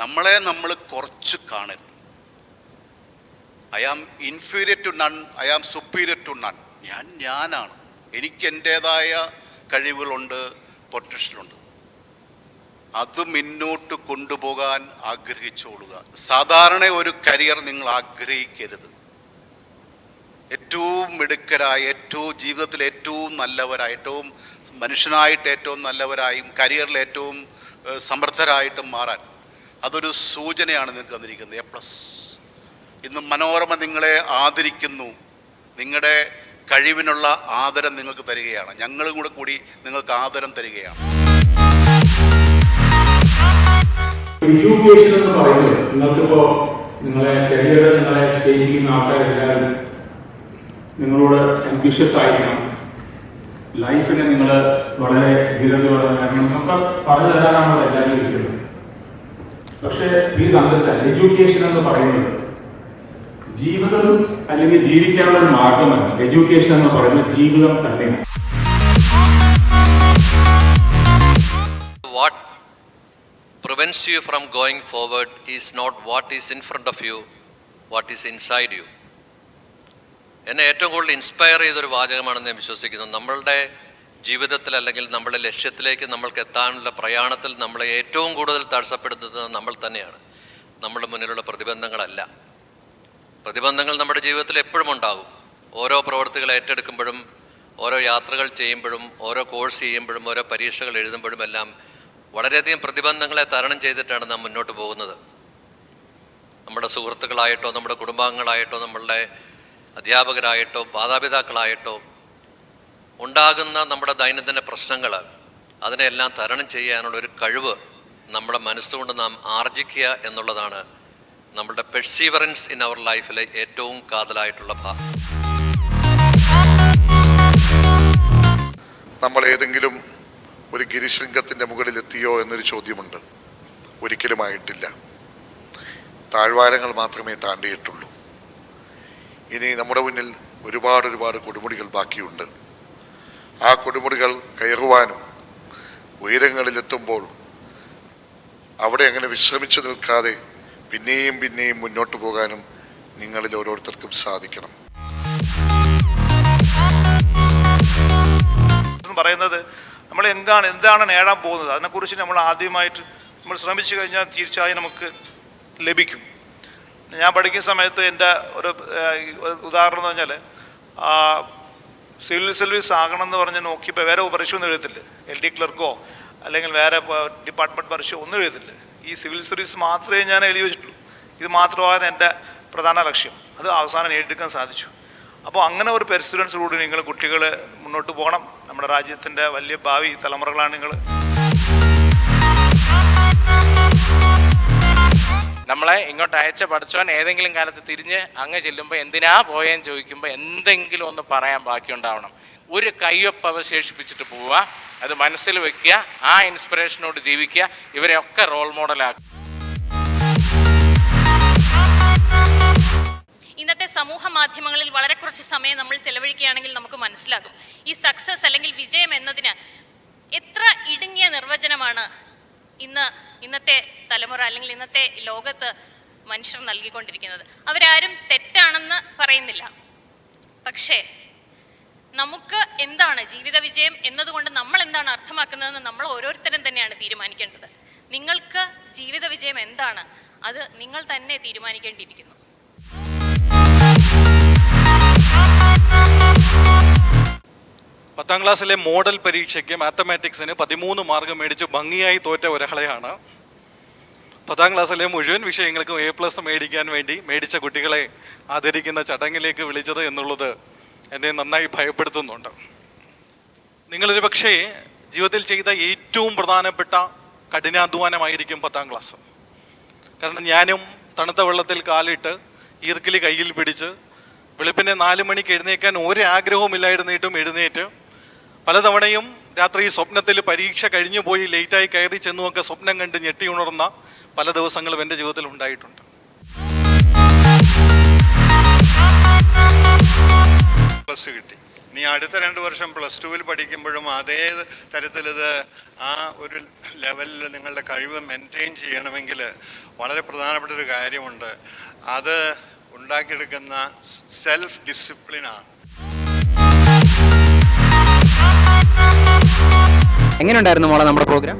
നമ്മൾ കുറച്ച് കാണരുത്. I am inferior to none, I am superior to none. ഞാനാണ്, എനിക്ക് എൻ്റേതായ കഴിവുകളുണ്ട്, പൊട്ടൻഷ്യലുണ്ട്. അത് മുന്നോട്ട് കൊണ്ടുപോകാൻ ആഗ്രഹിച്ചോളുക. സാധാരണ ഒരു കരിയർ നിങ്ങൾ ആഗ്രഹിക്കരുത്. ഏറ്റവും മിടുക്കരായ, ഏറ്റവും ജീവിതത്തിൽ ഏറ്റവും നല്ലവരായ, ഏറ്റവും മനുഷ്യനായിട്ട് ഏറ്റവും നല്ലവരായും കരിയറിൽ ഏറ്റവും സമർത്ഥരായിട്ടും മാറാൻ അതൊരു സൂചനയാണ് നിങ്ങൾക്ക് തന്നിരിക്കുന്നത്. A+. ഇന്ന് മനോരമ നിങ്ങളെ ആദരിക്കുന്നു. നിങ്ങളുടെ കഴിവിനുള്ള ആദരം നിങ്ങൾക്ക് തരികയാണ്. ഞങ്ങളും കൂടി നിങ്ങൾക്ക് ആദരം തരികയാണ്. എഡ്യൂക്കേഷൻ എന്ന് പറയുന്നത് നിങ്ങൾക്കിപ്പോ നിങ്ങളെ കരിയർ നിങ്ങളെ ചെയ്യുന്ന ആൾക്കാരെല്ലാവരും നിങ്ങളോട് അംബിഷ്യസ് ആയിരിക്കണം. ലൈഫിനെ നിങ്ങൾ വളരെ ധീരതയോടെ നമുക്ക് പറഞ്ഞു തരാനാണോ എല്ലാവരും ഇരിക്കുന്നത്. പക്ഷേ പ്ലീസ് അണ്ടർസ്റ്റാൻഡ്, എഡ്യൂക്കേഷൻ എന്ന് പറയുന്നത് ജീവിതം അല്ലെങ്കിൽ ജീവിക്കാനുള്ള ഒരു മാർഗമല്ല. എഡ്യൂക്കേഷൻ എന്ന് പറയുന്നത് ജീവിതം തന്നെയാണ്. What prevents you from going forward is not what is in front of you, what is inside you. എന്നെ ഏറ്റവും കൂടുതൽ ഇൻസ്പയർ ചെയ്തൊരു വാചകമാണെന്ന് ഞാൻ വിശ്വസിക്കുന്നു. നമ്മളുടെ ജീവിതത്തിൽ അല്ലെങ്കിൽ നമ്മുടെ ലക്ഷ്യത്തിലേക്ക് നമ്മൾക്ക് എത്താനുള്ള പ്രയാണത്തിൽ നമ്മളെ ഏറ്റവും കൂടുതൽ തടസ്സപ്പെടുത്തുന്നത് നമ്മൾ തന്നെയാണ്, നമ്മുടെ മുന്നിലുള്ള പ്രതിബന്ധങ്ങളല്ല. പ്രതിബന്ധങ്ങൾ നമ്മുടെ ജീവിതത്തിൽ എപ്പോഴും ഉണ്ടാകും. ഓരോ പ്രവൃത്തികൾ ഏറ്റെടുക്കുമ്പോഴും, ഓരോ യാത്രകൾ ചെയ്യുമ്പോഴും, ഓരോ കോഴ്സ് ചെയ്യുമ്പോഴും, ഓരോ പരീക്ഷകൾ എഴുതുമ്പോഴും എല്ലാം വളരെയധികം പ്രതിബന്ധങ്ങളെ തരണം ചെയ്തിട്ടാണ് നാം മുന്നോട്ട് പോകുന്നത്. നമ്മുടെ സുഹൃത്തുക്കളായിട്ടോ, നമ്മുടെ കുടുംബാംഗങ്ങളായിട്ടോ, നമ്മളുടെ അധ്യാപകരായിട്ടോ, മാതാപിതാക്കളായിട്ടോ ഉണ്ടാകുന്ന നമ്മുടെ ദൈനംദിന പ്രശ്നങ്ങൾ, അതിനെല്ലാം തരണം ചെയ്യാനുള്ള ഒരു കഴിവ് നമ്മുടെ മനസ്സുകൊണ്ട് നാം ആർജിക്കുക എന്നുള്ളതാണ് നമ്മുടെ പെർസീവറൻസ് ഇൻ അവർ ലൈഫിലെ ഏറ്റവും കാതലായിട്ടുള്ള ഭാഗം. നമ്മൾ ഏതെങ്കിലും ഒരു ഗിരിശൃംഗത്തിൻ്റെ മുകളിലെത്തിയോ എന്നൊരു ചോദ്യമുണ്ട്. ഒരിക്കലുമായിട്ടില്ല. താഴ്വാരങ്ങൾ മാത്രമേ താണ്ടിയിട്ടുള്ളൂ. ഇനി നമ്മുടെ മുന്നിൽ ഒരുപാട് കൊടുമുടികൾ ബാക്കിയുണ്ട്. ആ കൊടുമുടികൾ കയറുവാനും ഉയരങ്ങളിലെത്തുമ്പോൾ അവിടെ അങ്ങനെ വിശ്രമിച്ചു നിൽക്കാതെ പിന്നെയും മുന്നോട്ട് പോകാനും നിങ്ങളിൽ ഓരോരുത്തർക്കും സാധിക്കണം. പറയുന്നത് നമ്മൾ എന്താണ് നേടാൻ പോകുന്നത്, അതിനെക്കുറിച്ച് നമ്മൾ ആദ്യമായിട്ട് നമ്മൾ ശ്രമിച്ചു കഴിഞ്ഞാൽ തീർച്ചയായും നമുക്ക് ലഭിക്കും. ഞാൻ പഠിക്കുന്ന സമയത്ത് എൻ്റെ ഒരു ഉദാഹരണം എന്ന് പറഞ്ഞാൽ, സിവിൽ സർവീസ് ആകണം എന്ന് പറഞ്ഞ് നോക്കിയപ്പോൾ വേറെ പരീക്ഷ ഒന്നും എഴുതത്തില്ല. LD ക്ലർക്കോ അല്ലെങ്കിൽ വേറെ ഡിപ്പാർട്ട്മെൻറ്റ് പരീക്ഷ ഒന്നും എഴുതത്തില്ല. ഈ സിവിൽ സർവീസ് മാത്രമേ ഞാൻ എഴുതി വെച്ചിട്ടുള്ളൂ. ഇത് മാത്രമായിരുന്നു എൻ്റെ പ്രധാന ലക്ഷ്യം. അത് അവസാനം നേടിയെടുക്കാൻ സാധിച്ചു. അപ്പോൾ അങ്ങനെ ഒരു പെർസിസ്റ്റൻസിലൂടെ നിങ്ങൾ കുട്ടികൾ മുന്നോട്ട് പോകണം. നമ്മുടെ രാജ്യത്തിൻ്റെ വലിയ ഭാവി തലമുറകളാണ് നിങ്ങൾ. നമ്മളെ ഇങ്ങോട്ട് അയച്ച പഠിച്ചവൻ ഏതെങ്കിലും കാലത്ത് തിരിഞ്ഞ് അങ്ങ് ചെല്ലുമ്പോൾ എന്തിനാ പോയെന്ന് ചോദിക്കുമ്പോൾ എന്തെങ്കിലും ഒന്ന് പറയാൻ ബാക്കിയുണ്ടാവണം. ഒരു കയ്യൊപ്പ് അവശേഷിപ്പിച്ചിട്ട് പോവുക, അത് മനസ്സിൽ വെക്കുക, ആ ഇൻസ്പിറേഷനോട് ജീവിക്കുക. ഇവരെയൊക്കെ റോൾ മോഡലാക്കുക. ഇന്നത്തെ സമൂഹ മാധ്യമങ്ങളിൽ വളരെ കുറച്ച് സമയം നമ്മൾ ചെലവഴിക്കുകയാണെങ്കിൽ നമുക്ക് മനസ്സിലാകും ഈ സക്സസ് അല്ലെങ്കിൽ വിജയം എന്നതിന് എത്ര ഇടുങ്ങിയ നിർവചനമാണ് ഇന്നത്തെ തലമുറ അല്ലെങ്കിൽ ഇന്നത്തെ ലോകത്ത് മനുഷ്യർ നൽകിക്കൊണ്ടിരിക്കുന്നത്. അവരാരും തെറ്റാണെന്ന് പറയുന്നില്ല. പക്ഷേ നമുക്ക് എന്താണ് ജീവിത വിജയം എന്നതുകൊണ്ട് നമ്മൾ എന്താണ് അർത്ഥമാക്കുന്നതെന്ന് നമ്മൾ ഓരോരുത്തരും തന്നെയാണ് തീരുമാനിക്കേണ്ടത്. നിങ്ങൾക്ക് ജീവിത വിജയം എന്താണ്, അത് നിങ്ങൾ തന്നെ തീരുമാനിക്കേണ്ടിയിരിക്കുന്നു. പത്താം ക്ലാസ്സിലെ മോഡൽ പരീക്ഷയ്ക്ക് മാത്തമാറ്റിക്സിന് 13 മാർക്ക് മേടിച്ച് ഭംഗിയായി തോറ്റ ഒരാളെയാണ് 10ാം ക്ലാസ്സിലെ മുഴുവൻ വിഷയങ്ങൾക്കും A+ മേടിക്കാൻ വേണ്ടി മേടിച്ച കുട്ടികളെ ആദരിക്കുന്ന ചടങ്ങിലേക്ക് വിളിച്ചത് എന്നുള്ളത് എന്നെ നന്നായി ഭയപ്പെടുത്തുന്നുണ്ട്. നിങ്ങളൊരു പക്ഷേ ജീവിതത്തിൽ ചെയ്ത ഏറ്റവും പ്രധാനപ്പെട്ട കഠിനാധ്വാനമായിരിക്കും 10ാം ക്ലാസ്. കാരണം ഞാനും തണുത്ത വെള്ളത്തിൽ കാലിട്ട് ഈർക്കിലി കയ്യിൽ പിടിച്ച് വെളുപ്പിനെ 4 മണിക്ക് എഴുന്നേക്കാൻ ഒരാഗ്രഹവുമില്ലായിരുന്നിട്ടും എഴുന്നേറ്റ് പലതവണയും രാത്രി സ്വപ്നത്തിൽ പരീക്ഷ കഴിഞ്ഞു പോയി ലേറ്റായി കയറി ചെന്നുമൊക്കെ സ്വപ്നം കണ്ട് ഞെട്ടി ഉണർന്ന പല ദിവസങ്ങളും എൻ്റെ ജീവിതത്തിൽ ഉണ്ടായിട്ടുണ്ട്. പ്ലസ് കിട്ടി. ഇനി അടുത്ത 2 വർഷം +2 പഠിക്കുമ്പോഴും അതേ തരത്തിലിത് ആ ഒരു ലെവലിൽ നിങ്ങളുടെ കഴിവ് മെയിൻറ്റെയിൻ ചെയ്യണമെങ്കിൽ വളരെ പ്രധാനപ്പെട്ട ഒരു കാര്യമുണ്ട്. അത് ഉണ്ടാക്കിയെടുക്കുന്ന സെൽഫ് ഡിസിപ്ലിനാണ്. എങ്ങനെയുണ്ടായിരുന്നു മോളെ നമ്മുടെ പ്രോഗ്രാം?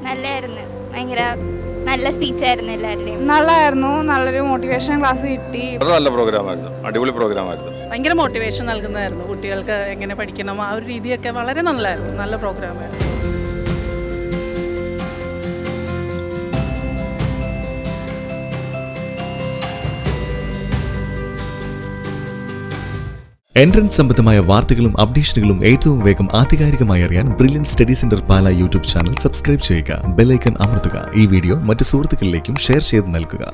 നല്ലായിരുന്നു. ഭയങ്കര നല്ല സ്പീച്ചായിരുന്നു എല്ലാവരുടെയും. നല്ലായിരുന്നു. നല്ലൊരു മോട്ടിവേഷൻ ക്ലാസ് കിട്ടി. നല്ല പ്രോഗ്രാമായിരുന്നു, അടിപൊളി പ്രോഗ്രാമായിരുന്നു. ഭയങ്കര മോട്ടിവേഷൻ നൽകുന്നതായിരുന്നു. കുട്ടികൾക്ക് എങ്ങനെ പഠിക്കണം ആ ഒരു രീതിയൊക്കെ വളരെ നല്ലതായിരുന്നു. നല്ല പ്രോഗ്രാമായിരുന്നു. എൻട്രൻസ് സംബന്ധമായ വാർത്തകളും അപ്ഡേഷനുകളും ഏറ്റവും വേഗം ആധികാരികമായി അറിയാൻ ബ്രില്യൻറ്റ് സ്റ്റഡി സെന്റർ പാല യൂട്യൂബ് ചാനൽ സബ്സ്ക്രൈബ് ചെയ്യുക. ബെൽ ഐക്കൺ അമർത്തുക. ഈ വീഡിയോ മറ്റ് സുഹൃത്തുക്കളിലേക്കും ഷെയർ ചെയ്ത് നൽകുക.